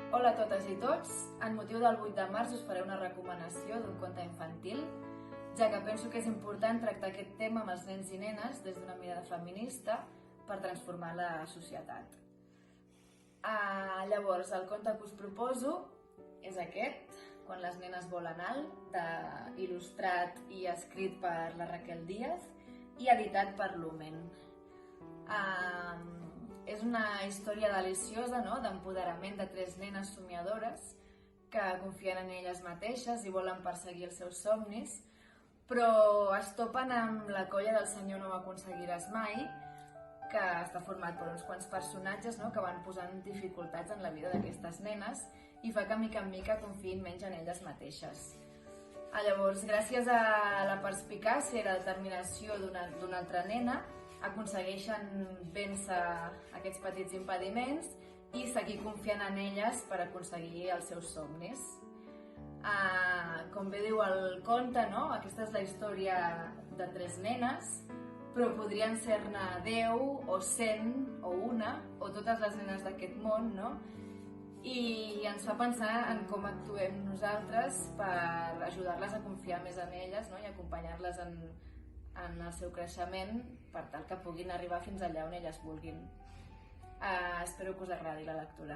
Hola a totes i tots. En motiu del 8 de març us faré una recomanació d'un conte infantil, ja que penso que és important tractar aquest tema amb els nens i nenes des d'una mirada feminista per transformar la societat. Llavors, el conte que us proposo és aquest, Quan les nenes volen alt, il·lustrat i escrit per la Raquel Díaz i editat per Lumen. És una història deliciosa, no?, d'empoderament de 3 nenes somiadores que confien en elles mateixes i volen perseguir els seus somnis, però es topen amb la colla del senyor No ho aconseguiràs mai, que està format per uns quants personatges, no?, que van posant dificultats en la vida d'aquestes nenes i fa que mica en mica confiïn menys en elles mateixes. Llavors, gràcies a la perspicàcia i la determinació d'una altra nena, aconsegueixen vèncer aquests petits impediments i seguir confiant en elles per aconseguir els seus somnis. Com bé diu el conte, no?, aquesta és la història de 3 nenes, però podrien ser-ne 10 o 100 o una, o totes les nenes d'aquest món, no? I ens fa pensar en com actuem nosaltres per ajudar-les a confiar més en elles, no?, i acompanyar-les en el seu creixement per tal que puguin arribar fins allà on elles vulguin. Espero que us agradi la lectura.